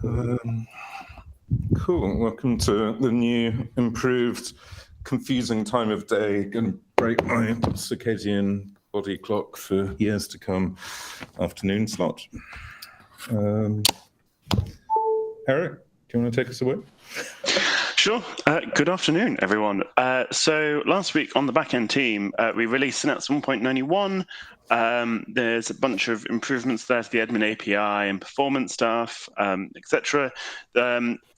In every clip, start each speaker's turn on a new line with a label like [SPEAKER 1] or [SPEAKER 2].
[SPEAKER 1] Cool. Welcome to the new, improved, confusing time of day. Going to break my circadian body clock for years to come. Afternoon slot. Eric, do you want to take us away?
[SPEAKER 2] Sure. Good afternoon, everyone. So last week on the backend team, we released Synapse 1.91. There's a bunch of improvements there to the admin API and performance stuff, etc.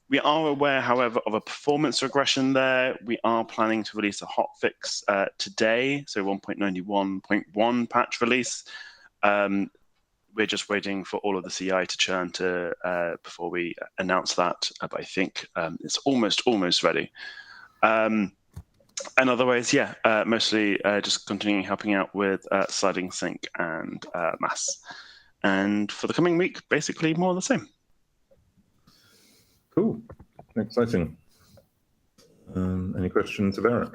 [SPEAKER 2] We are aware, however, of a performance regression there. We are planning to release a hotfix today, so 1.91.1 patch release. We're just waiting for all of the CI to churn before we announce that. But I think it's almost ready. And otherwise, mostly just continuing helping out with sliding sync and mass. And for the coming week, basically more of the same.
[SPEAKER 1] Cool. Exciting. Any questions of Eric?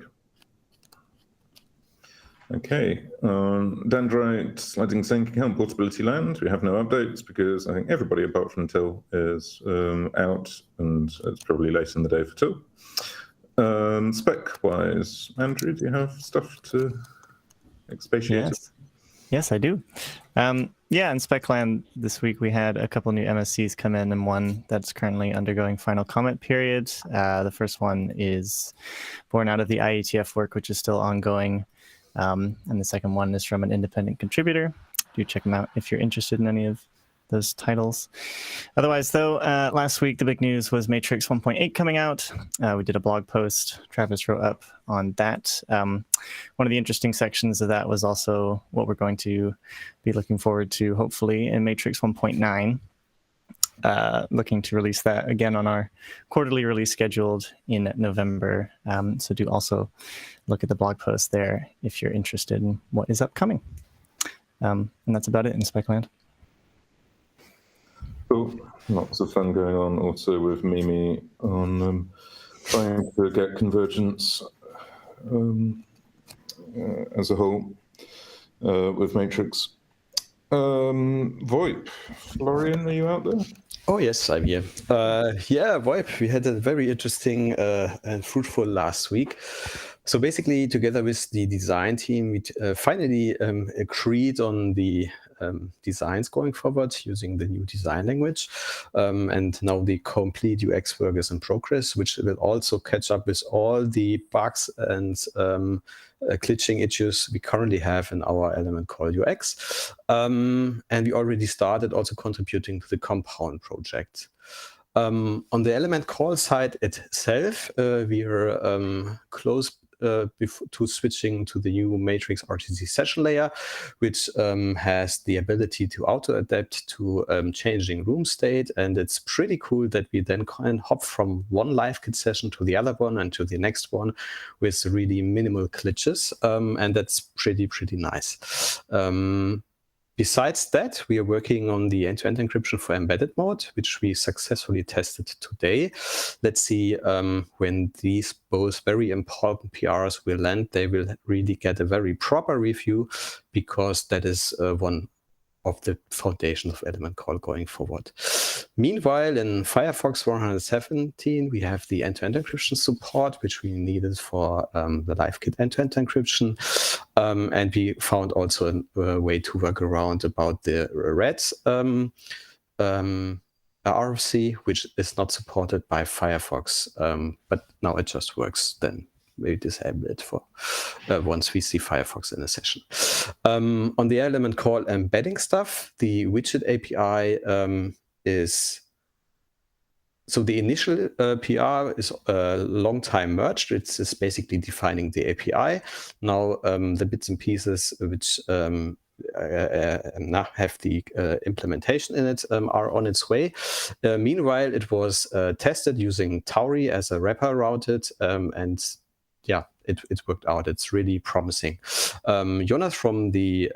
[SPEAKER 1] Okay. Dendrite, sliding sync, account portability land. We have no updates because I think everybody apart from Till is out, and it's probably late in the day for Till. Spec-wise, Andrew, do you have stuff to expatiate?
[SPEAKER 3] Yes, I do. In SpecLand this week, we had a couple new MSCs come in, and one that's currently undergoing final comment period. The first one is born out of the IETF work, which is still ongoing. And the second one is from an independent contributor. Do check them out if you're interested in any of those titles. Otherwise, though, last week the big news was Matrix 1.8 coming out. We did a blog post. Travis wrote up on that. One of the interesting sections of that was also what we're going to be looking forward to, hopefully, in Matrix 1.9. Looking to release that again on our quarterly release scheduled in November. So do also look at the blog post there if you're interested in what is upcoming. And that's about it in SpecLand.
[SPEAKER 1] Cool. Lots of fun going on also with Mimi on trying to get convergence as a whole with Matrix. VoIP, Florian, are you out there?
[SPEAKER 4] Oh, yes, I'm here. VoIP, we had a very interesting and fruitful last week. So basically, together with the design team, we finally agreed on the designs going forward using the new design language. And now the complete UX work is in progress, which will also catch up with all the bugs and glitching issues we currently have in our element called UX. And we already started also contributing to the Compound project. On the element call side itself, we are close to switching to the new Matrix RTC session layer, which has the ability to auto-adapt to changing room state. And it's pretty cool that we then can hop from one LiveKit session to the other one and to the next one with really minimal glitches. And that's pretty nice. Besides that, we are working on the end-to-end encryption for embedded mode, which we successfully tested today. Let's see when these both very important PRs will land, they will really get a very proper review, because that is one of the foundations of element call going forward. Meanwhile, in Firefox 417, we have the end-to-end encryption support, which we needed for the LiveKit end-to-end encryption. And we found also a way to work around about the red RFC, which is not supported by Firefox, but now it just works then. We disable it for once we see Firefox in a session. On the element call embedding stuff, the widget API is... So the initial PR is a long time merged. It's basically defining the API. Now the bits and pieces which now have the implementation in it are on its way. Meanwhile, it was tested using Tauri as a wrapper routed, and yeah, it worked out. It's really promising. Jonas from the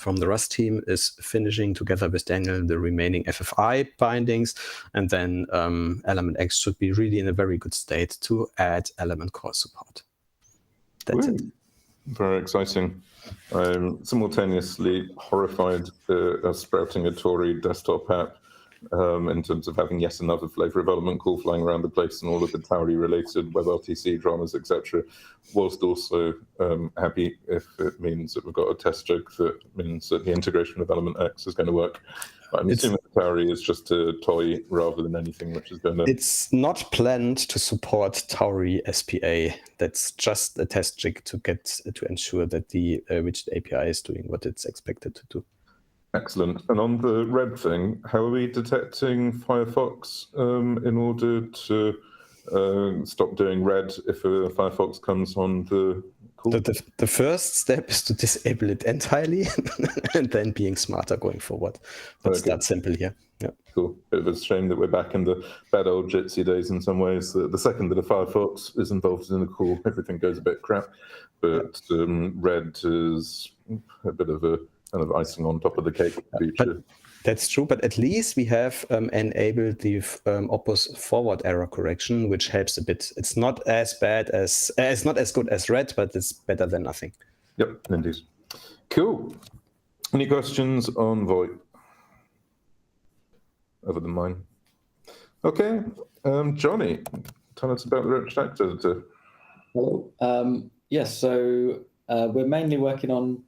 [SPEAKER 4] Rust team is finishing together with Daniel the remaining FFI bindings, and then Element X should be really in a very good state to add element core support. That's it.
[SPEAKER 1] Very exciting. I'm simultaneously horrified at sprouting a Tauri desktop app in terms of having yet another flavor of element call flying around the place and all of the Tauri related WebRTC dramas, etc. Whilst also happy if it means that we've got a test joke that means that the integration of Element X is going to work. I'm assuming the Tauri is just a toy rather than anything which is going to...
[SPEAKER 4] It's not planned to support Tauri SPA. That's just a test jig to ensure that the widget API is doing what it's expected to do.
[SPEAKER 1] Excellent. And on the red thing, how are we detecting Firefox in order to stop doing red if a Firefox comes on the call?
[SPEAKER 4] The first step is to disable it entirely and then being smarter going forward. That's that simple here. Yeah.
[SPEAKER 1] Cool. Bit of a shame that we're back in the bad old Jitsi days in some ways. The second that a Firefox is involved in a call, everything goes a bit crap. But red is a bit of a kind of icing on top of the cake feature.
[SPEAKER 4] That's true, but at least we have enabled the Opus forward error correction, which helps a bit. It's not as bad as, it's not as good as red, but it's better than nothing.
[SPEAKER 1] Yep, indeed. Cool. Any questions on VoIP? Other than mine. Okay, Johnny, tell us about the Rich Text Editor.
[SPEAKER 5] Hello. Yes, so we're mainly working on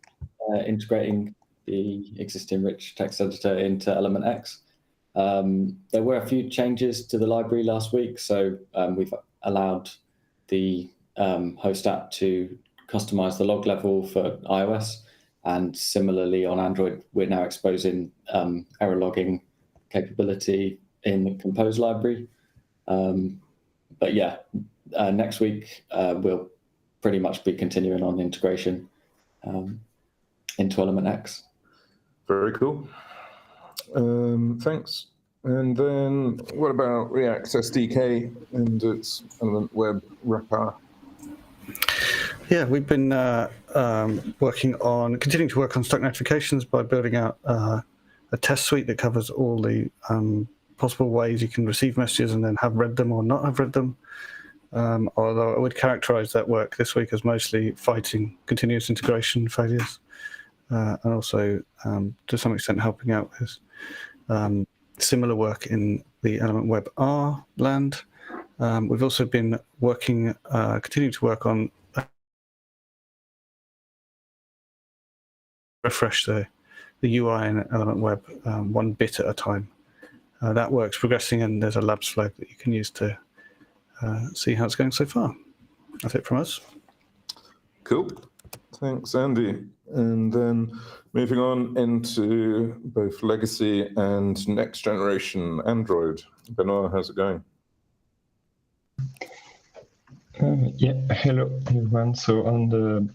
[SPEAKER 5] integrating the existing rich text editor into Element X. There were a few changes to the library last week, so we've allowed the host app to customize the log level for iOS, and similarly on Android, we're now exposing error logging capability in the Compose library. But yeah, next week we'll pretty much be continuing on integration into Element X.
[SPEAKER 1] Very cool. Thanks. And then what about React SDK and its Element Web wrapper?
[SPEAKER 6] Yeah, we've been continuing to work on stack notifications by building out a test suite that covers all the possible ways you can receive messages and then have read them or not have read them. Although I would characterize that work this week as mostly fighting continuous integration failures. And also, to some extent, helping out with similar work in the Element Web R land. We've also been continuing to work on refresh the UI in Element Web one bit at a time. That work's progressing, and there's a labs flag that you can use to see how it's going so far. That's it from us.
[SPEAKER 1] Cool. Thanks, Andy. And then moving on into both legacy and next generation Android. Benoit, how's it going?
[SPEAKER 7] Yeah, hello everyone. So on the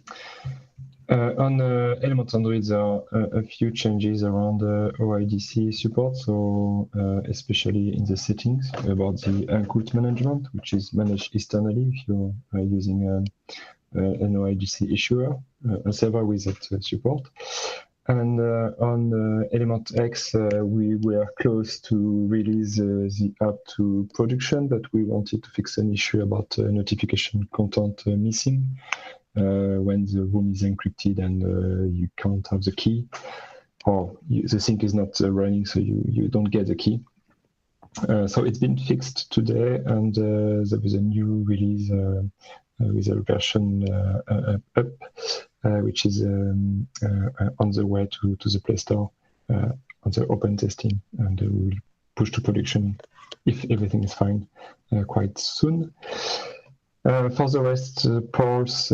[SPEAKER 7] Element Android, there are a few changes around the OIDC support. So especially in the settings about the uncouth management, which is managed externally if you're using an OIDC issuer, a server with that support. And on Element X, we were close to release the app to production, but we wanted to fix an issue about notification content missing when the room is encrypted and you can't have the key, or the sync is not running, so you don't get the key. So it's been fixed today, and there was a new release with a version up, which is on the way to the Play Store on the open testing, and we will push to production if everything is fine quite soon. For the rest, polls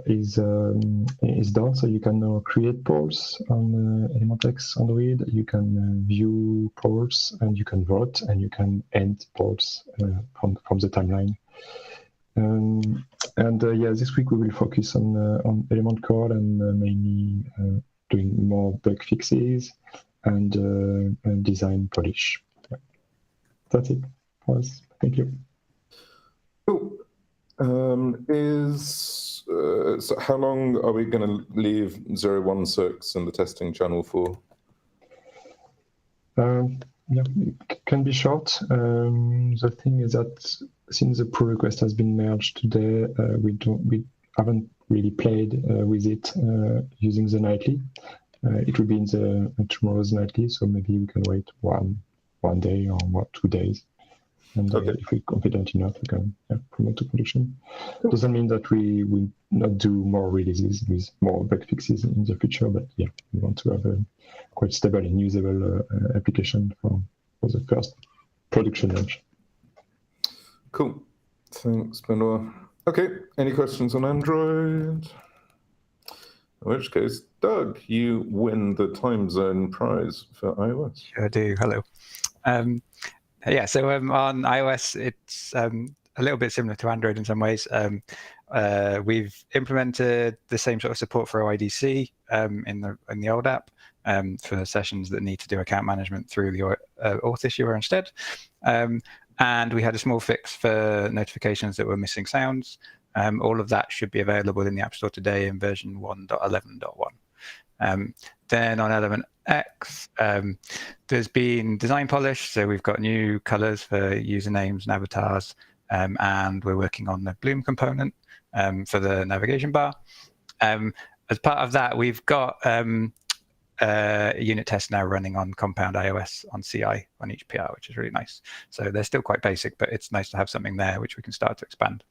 [SPEAKER 7] is done, so you can now create polls on Element X Android. You can view polls, and you can vote, and you can end polls from the timeline. Yeah, this week we will focus on Element Core and mainly doing more bug fixes and design polish. Yeah. That's it for us. Thank you.
[SPEAKER 1] Cool. So how long are we going to leave 016 in the testing channel for?
[SPEAKER 7] Yeah, it can be short. The thing is that since the pull request has been merged today, we haven't really played with it using the nightly. It will be in tomorrow's nightly, so maybe we can wait 1 one day or 2 days. And
[SPEAKER 1] Okay.
[SPEAKER 7] if we're confident enough, we can promote to production. Doesn't mean that we will not do more releases with more bug fixes in the future, but yeah, we want to have a quite stable and usable application for the first production launch.
[SPEAKER 1] Cool. Thanks, Benoit. Okay, any questions on Android? In which case, Doug, you win the time zone prize for iOS.
[SPEAKER 8] Sure do. Hello. So on iOS, it's a little bit similar to Android in some ways. We've implemented the same sort of support for OIDC in the old app for sessions that need to do account management through the auth issuer instead. And we had a small fix for notifications that were missing sounds. All of that should be available in the App Store today in version 1.11.1. Then on Element X, there's been design polish, so we've got new colors for usernames and avatars, and we're working on the Bloom component for the navigation bar. As part of that, we've got unit tests now running on Compound iOS on CI on each PR, which is really nice. So they're still quite basic, but it's nice to have something there which we can start to expand.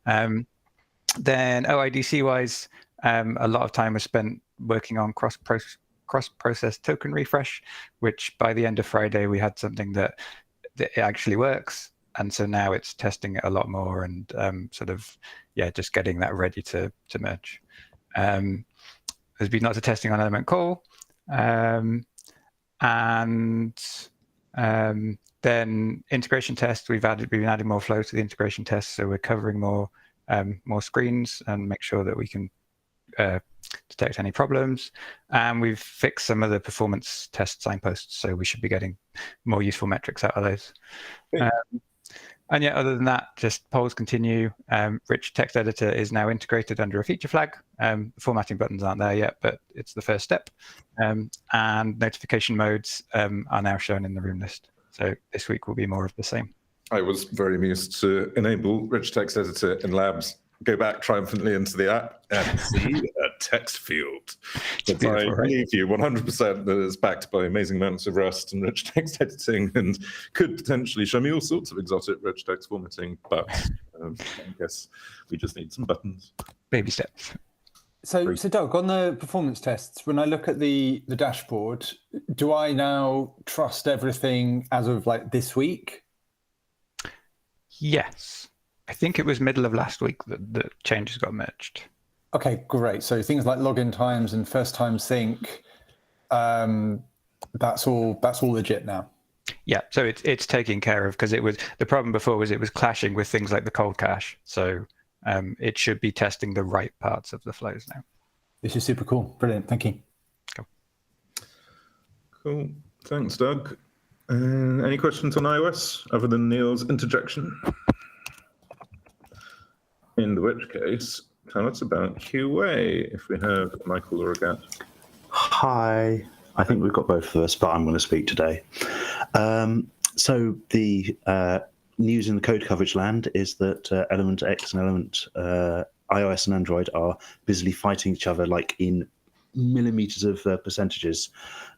[SPEAKER 8] Then OIDC-wise, a lot of time was spent working on cross-process token refresh, which by the end of Friday, we had something that it actually works. And so now it's testing it a lot more and just getting that ready to merge. There's been lots of testing on Element Call. Then integration tests, we've been adding more flow to the integration tests, so we're covering more screens and make sure that we can detect any problems. And we've fixed some of the performance test signposts, so we should be getting more useful metrics out of those. And yeah, other than that, just polls continue. Rich text editor is now integrated under a feature flag. The formatting buttons aren't there yet, but it's the first step. And notification modes are now shown in the room list. So this week will be more of the same.
[SPEAKER 1] I was very amused to enable Rich Text Editor in Labs, go back triumphantly into the app and see a text field. But I believe you 100% that is backed by amazing amounts of Rust and rich text editing and could potentially show me all sorts of exotic rich text formatting, but I guess we just need some buttons.
[SPEAKER 8] Baby steps.
[SPEAKER 9] So Doug, on the performance tests, when I look at the dashboard, do I now trust everything as of like this week?
[SPEAKER 8] Yes. I think it was middle of last week that the changes got merged.
[SPEAKER 9] Okay, great. So things like login times and first time sync, that's all legit now.
[SPEAKER 8] Yeah, so it's taken care of because the problem before was it was clashing with things like the cold cache. So it should be testing the right parts of the flows now.
[SPEAKER 9] This is super cool. Brilliant. Thank you.
[SPEAKER 1] Cool. Thanks, Doug. Any questions on iOS other than Neil's interjection? In which case, tell us about QA, if we have Michael or Agat.
[SPEAKER 10] Hi. I think we've got both of us, but I'm going to speak today. So the news in the code coverage land is that Element X and Element iOS and Android are busily fighting each other like in millimeters of percentages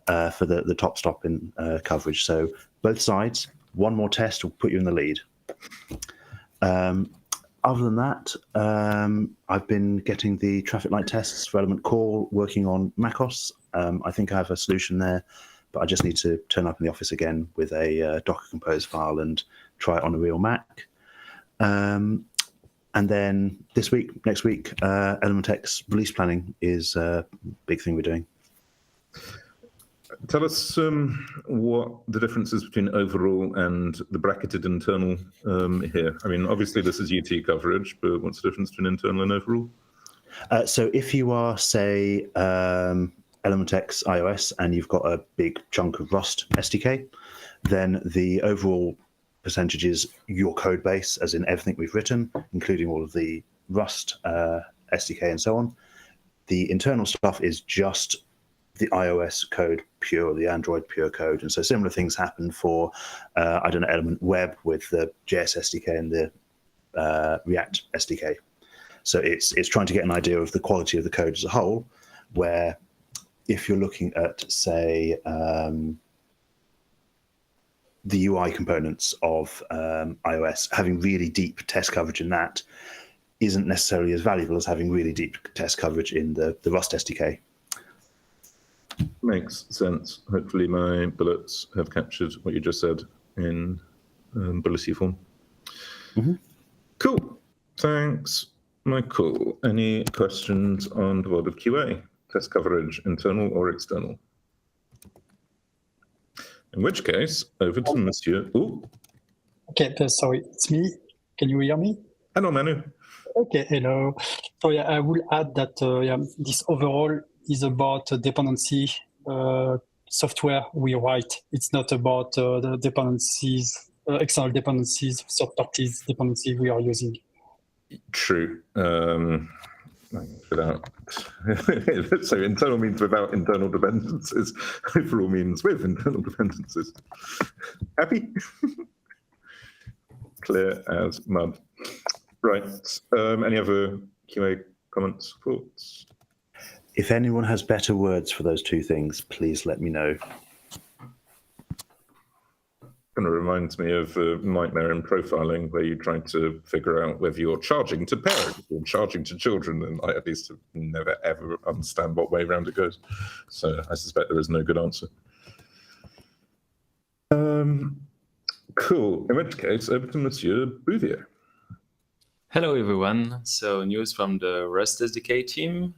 [SPEAKER 10] for the top stop in coverage. So both sides, one more test will put you in the lead. Other than that, I've been getting the traffic light tests for Element Call working on macOS. I think I have a solution there, but I just need to turn up in the office again with a Docker Compose file and try it on a real Mac. And then next week, Element X release planning is a big thing we're doing.
[SPEAKER 1] Tell us what the difference is between overall and the bracketed internal here. I mean, obviously this is UT coverage, but what's the difference between internal and overall?
[SPEAKER 10] So if you are, say, Element X iOS and you've got a big chunk of Rust SDK, then the overall percentage is your code base, as in everything we've written, including all of the Rust SDK and so on. The internal stuff is just the iOS code pure, the Android pure code. And so similar things happen for, Element Web with the JS SDK and the React SDK. So it's trying to get an idea of the quality of the code as a whole, where if you're looking at, say, the UI components of iOS, having really deep test coverage in that isn't necessarily as valuable as having really deep test coverage in the Rust SDK.
[SPEAKER 1] Makes sense. Hopefully my bullets have captured what you just said in bullety form. Cool. Thanks, Michael. Any questions on the world of QA? Test coverage, internal or external? In which case, over to Monsieur. Ooh.
[SPEAKER 11] Okay, sorry, it's me. Can you hear me?
[SPEAKER 1] Hello, Manu.
[SPEAKER 11] Okay, hello. So yeah, I will add that this overall is about dependency software we write. It's not about the dependencies, external dependencies, third parties dependency we are using.
[SPEAKER 1] True. Without so internal means without internal dependencies. Overall means with internal dependencies. Happy? Clear as mud. Right. Any other QA comments, thoughts?
[SPEAKER 10] If anyone has better words for those two things, please let me know.
[SPEAKER 1] Kind of reminds me of a nightmare in profiling where you try to figure out whether you're charging to parents or charging to children, and I at least never ever understand what way around it goes. So I suspect there is no good answer. Cool. In which case, over to Monsieur Bouvier.
[SPEAKER 12] Hello, everyone. So news from the Rust SDK team.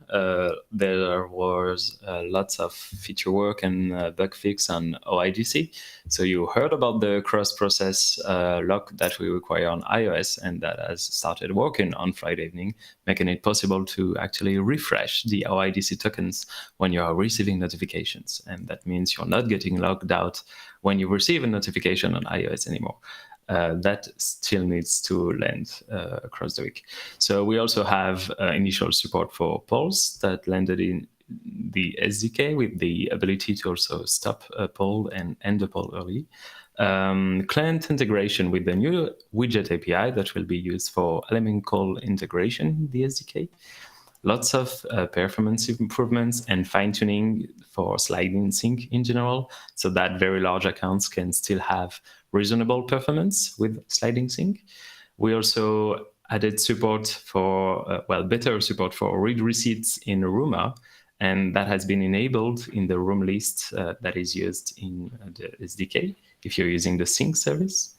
[SPEAKER 12] There was lots of feature work and bug fix on OIDC. So you heard about the cross-process lock that we require on iOS, and that has started working on Friday evening, making it possible to actually refresh the OIDC tokens when you are receiving notifications. And that means you're not getting logged out when you receive a notification on iOS anymore. That still needs to land across the week. So we also have initial support for polls that landed in the SDK with the ability to also stop a poll and end a poll early. Client integration with the new widget API that will be used for element call integration in the SDK. Lots of performance improvements and fine-tuning for sliding sync in general, so that very large accounts can still have reasonable performance with sliding sync. We also added support for, better support for read receipts in Rooma, and that has been enabled in the room list that is used in the SDK if you're using the sync service.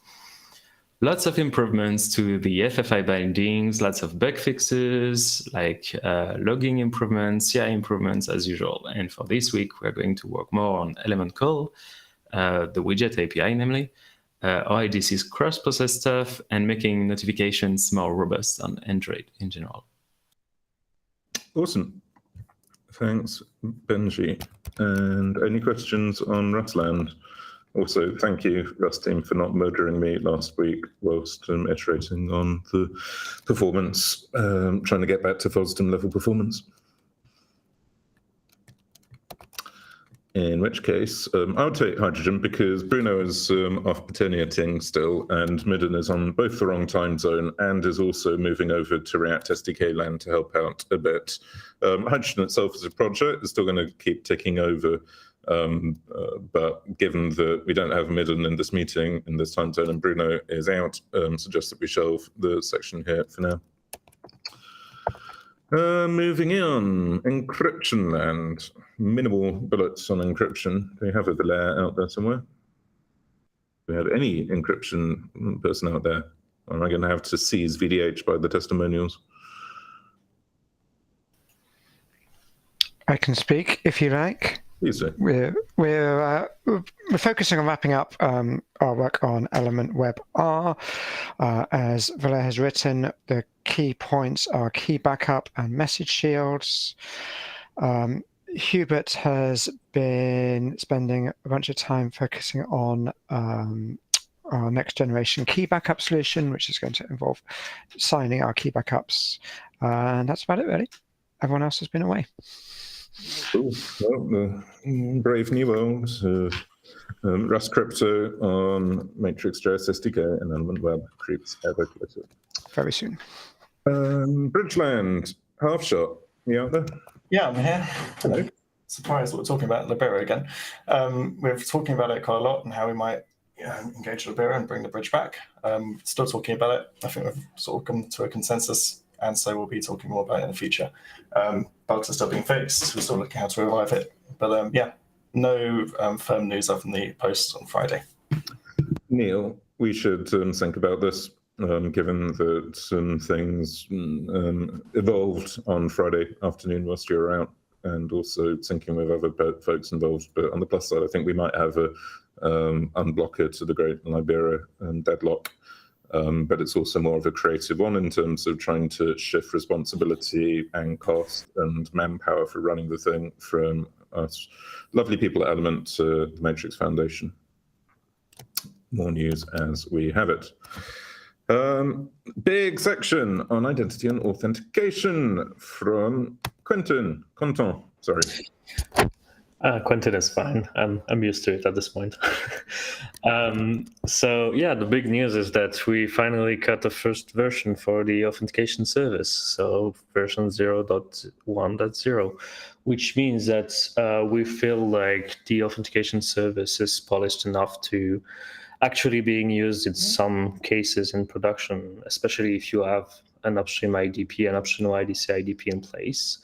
[SPEAKER 12] Lots of improvements to the FFI bindings, lots of bug fixes, like logging improvements, CI improvements as usual. And for this week, we're going to work more on element call, the widget API namely, OIDC's cross-process stuff, and making notifications more robust on Android in general.
[SPEAKER 1] Awesome. Thanks, Benji. And any questions on Rustland? Also, thank you, Rust team, for not murdering me last week whilst iterating on the performance, trying to get back to FOSDEM level performance. In which case, I would take hydrogen because Bruno is off paternitying still, and Midden is on both the wrong time zone and is also moving over to React SDK land to help out a bit. Hydrogen itself as a project is still going to keep ticking over. But given that we don't have Midden in this meeting in this time zone and Bruno is out, suggest that we shelve the section here for now. Moving on, encryption land. Minimal bullets on encryption. Do we have a Valère out there somewhere? Do we have any encryption person out there? Or am I going to have to seize VDH by the testimonials?
[SPEAKER 13] I can speak if you like. We're focusing on wrapping up our work on Element Web R. As Valère has written, the key points are key backup and message shields. Hubert has been spending a bunch of time focusing on our next generation key backup solution, which is going to involve signing our key backups. And that's about it, really. Everyone else has been away.
[SPEAKER 1] Cool. Well, the brave new world. Rust Crypto on Matrix.js SDK and Element Web creeps ever closer.
[SPEAKER 13] Very soon.
[SPEAKER 1] Bridgeland, half shot. You out there?
[SPEAKER 14] Yeah, I'm here. Hello. Surprised that we're talking about Libera again. We're talking about it quite a lot and how we might engage Libera and bring the bridge back. Still talking about it. I think we've sort of come to a consensus, and so we'll be talking more about it in the future. Bugs are still being fixed. We're still looking how to revive it. But no firm news other than the post on Friday.
[SPEAKER 1] Neil, we should think about this, given that some things evolved on Friday afternoon whilst you were out, and also thinking with other folks involved. But on the plus side, I think we might have a unblocker to the Great Libera deadlock. But it's also more of a creative one in terms of trying to shift responsibility and cost and manpower for running the thing from us lovely people at Element to the Matrix Foundation. More news as we have it. Big section on identity and authentication from Quentin. Sorry.
[SPEAKER 15] Quentin is fine. I'm used to it at this point. So yeah, the big news is that we finally got the first version for the authentication service. So version 0.1.0, which means that we feel like the authentication service is polished enough to actually being used in some cases in production, especially if you have an upstream IDP and optional IDC IDP in place.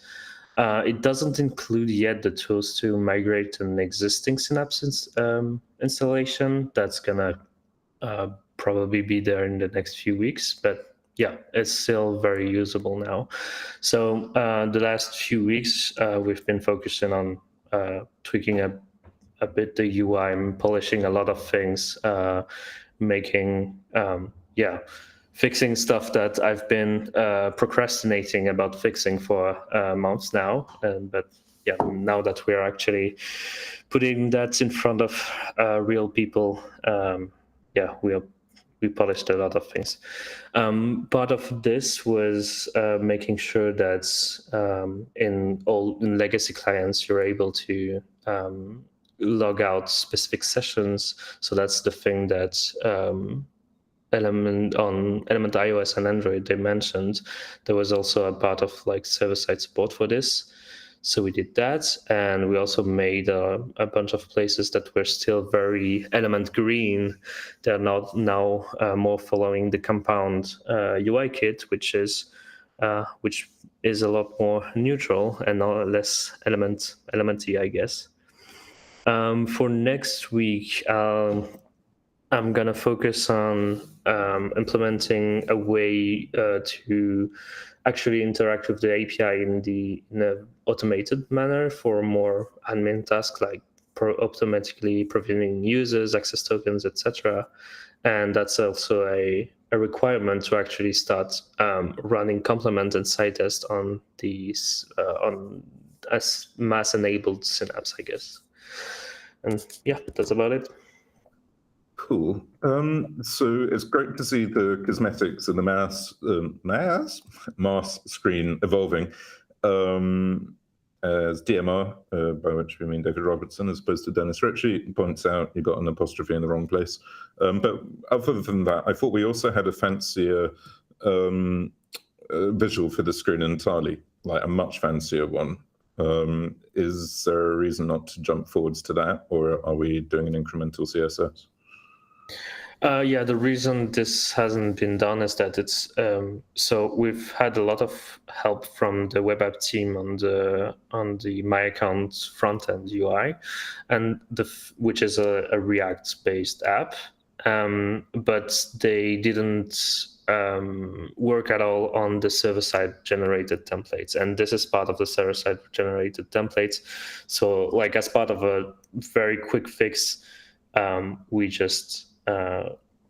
[SPEAKER 15] It doesn't include yet the tools to migrate an existing Synapse installation. That's gonna probably be there in the next few weeks, but yeah, it's still very usable now. So the last few weeks, we've been focusing on tweaking a bit the UI and polishing a lot of things, fixing stuff that I've been procrastinating about fixing for months now. But yeah, now that we're actually putting that in front of real people, we polished a lot of things. Part of this was making sure that in legacy clients, you're able to log out specific sessions. So that's the thing that Element iOS and Android they mentioned. There was also a part of like server-side support for this, so we did that, and we also made a bunch of places that were still very Element green. They're not now more following the Compound UI kit, which is a lot more neutral and less Element-y, I guess. For next week, I'm gonna focus on implementing a way to actually interact with the API in an automated manner for more admin tasks like automatically provisioning users, access tokens, etc. And that's also a requirement to actually start running complement and side test on these on as mass-enabled Synapse, I guess. And yeah, that's about it.
[SPEAKER 1] Cool. So it's great to see the cosmetics and the mass screen evolving. As DMR, by which we mean David Robertson, as opposed to Dennis Ritchie, points out you got an apostrophe in the wrong place. But other than that, I thought we also had a fancier visual for the screen entirely, like a much fancier one. Is there a reason not to jump forwards to that, or are we doing an incremental CSS?
[SPEAKER 15] Yeah, the reason this hasn't been done is that it's so we've had a lot of help from the web app team on the My Account front end UI, and which is a React-based app, but they didn't work at all on the server-side generated templates, and this is part of the server-side generated templates. So, like as part of a very quick fix, we just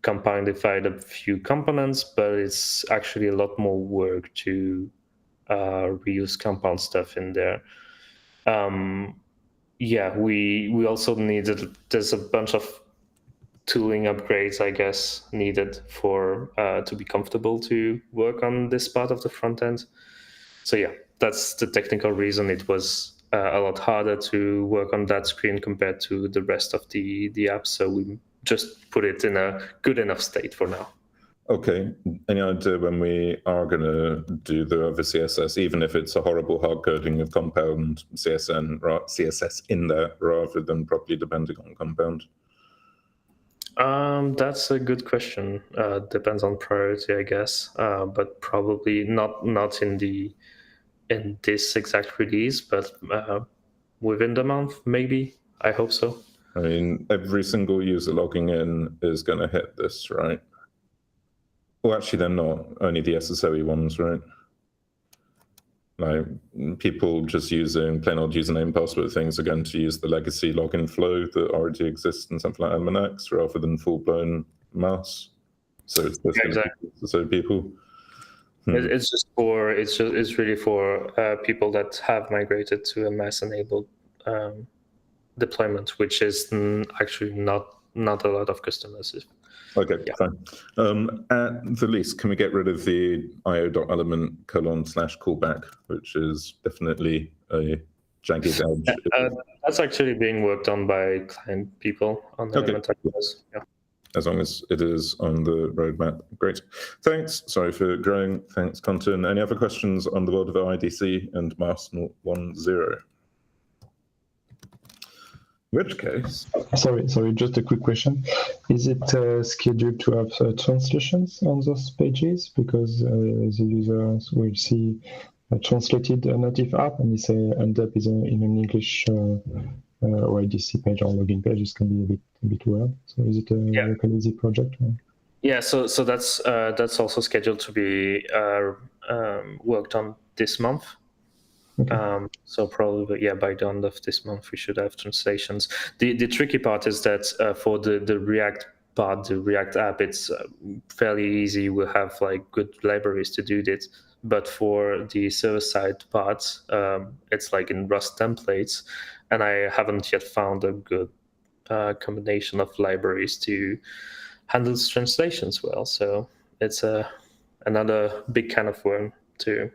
[SPEAKER 15] compoundified a few components, but it's actually a lot more work to reuse compound stuff in there. Yeah, we also needed, there's a bunch of tooling upgrades, I guess, needed for to be comfortable to work on this part of the front end. So yeah, that's the technical reason. It was a lot harder to work on that screen compared to the rest of the app. So we just put it in a good enough state for now.
[SPEAKER 1] Okay. Any idea when we are going to do the other CSS, even if it's a horrible hard coding of Compound CSS in there rather than properly depending on Compound?
[SPEAKER 15] That's a good question. Depends on priority, I guess, but probably not in this exact release, but within the month, maybe. I hope so.
[SPEAKER 1] I mean, every single user logging in is going to hit this, right? Well, actually, they're not. Only the SSOE ones, right? Like, people just using plain old username password things are going to use the legacy login flow that already exists in something like Admin rather than full-blown mass. So it's just
[SPEAKER 15] exactly.
[SPEAKER 1] SSO people.
[SPEAKER 15] It's really for people that have migrated to a mass-enabled deployment, which is actually not a lot of customers.
[SPEAKER 1] Okay, fine. At the least, can we get rid of the io.element:/callback, which is definitely a jagged edge?
[SPEAKER 15] That's actually being worked on by client people on the Element X. Yeah.
[SPEAKER 1] As long as it is on the roadmap. Great. Thanks. Sorry for growing. Thanks, Contin. Any other questions on the world of OIDC and MAS 0.10? In which case...
[SPEAKER 7] Sorry, just a quick question. Is it scheduled to have translations on those pages? Because the users will see a translated native app and it end up in an English OIDC page or login page. It can be a bit weird. So is it a local easy project? Or?
[SPEAKER 15] Yeah, so that's also scheduled to be worked on this month. Okay. So probably, by the end of this month, we should have translations. The tricky part is that for the React part, the React app, it's fairly easy. We'll have like good libraries to do this. But for the server-side part, it's like in Rust templates, and I haven't yet found a good combination of libraries to handle translations well. So it's another big can of worm to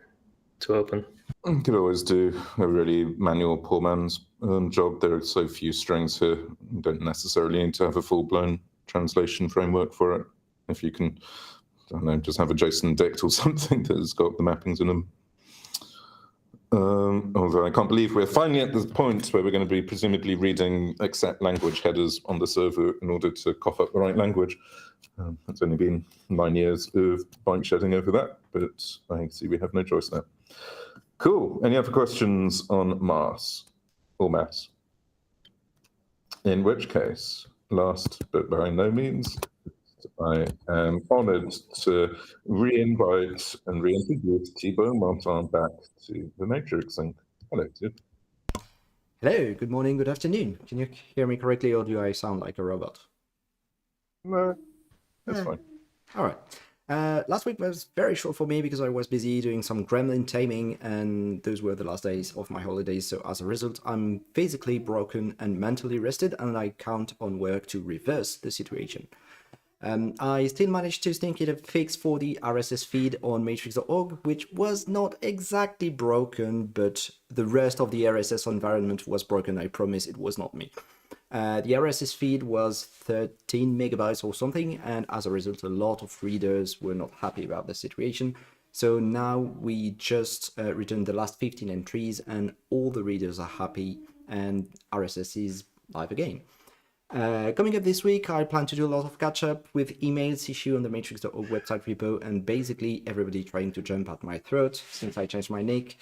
[SPEAKER 15] open.
[SPEAKER 1] You could always do a really manual poor man's job. There are so few strings here. You don't necessarily need to have a full-blown translation framework for it. If you can, I don't know, just have a JSON dict or something that's got the mappings in them. Although I can't believe we're finally at the point where we're going to be presumably reading exact language headers on the server in order to cough up the right language. It's only been 9 years of bike shedding over that, but I see we have no choice now. Cool. Any other questions on MAS or MAS? In which case, last but by no means, I am honored to re-invite and reintroduce Thibaut Martin back to the Matrixing. Hello, Tib.
[SPEAKER 16] Hello, good morning, good afternoon. Can you hear me correctly or do I sound like a robot?
[SPEAKER 1] No, that's fine.
[SPEAKER 16] All right. Last week was very short for me because I was busy doing some gremlin taming and those were the last days of my holidays. So as a result, I'm physically broken and mentally rested and I count on work to reverse the situation. I still managed to sneak in a fix for the RSS feed on matrix.org, which was not exactly broken, but the rest of the RSS environment was broken. I promise it was not me. The RSS feed was 13 megabytes or something, and as a result, a lot of readers were not happy about the situation. So now we just returned the last 15 entries, and all the readers are happy, and RSS is live again. Coming up this week, I plan to do a lot of catch-up with emails issued on the matrix.org website repo, and basically everybody trying to jump at my throat since I changed my nick.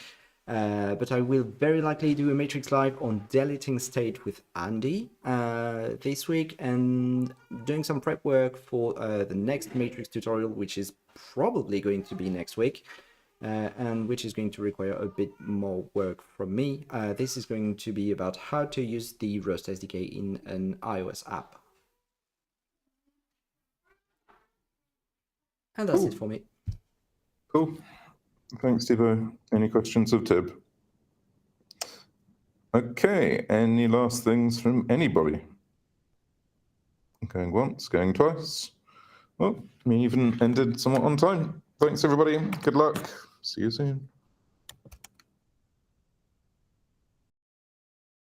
[SPEAKER 16] But I will very likely do a Matrix Live on deleting state with Andy this week and doing some prep work for the next Matrix tutorial, which is probably going to be next week and which is going to require a bit more work from me. This is going to be about how to use the Rust SDK in an iOS app. And that's it for me.
[SPEAKER 1] Cool. Thanks, Thibaut. Any questions of Tib? Okay, any last things from anybody? Going once, going twice. Well, we even ended somewhat on time. Thanks, everybody. Good luck. See you soon.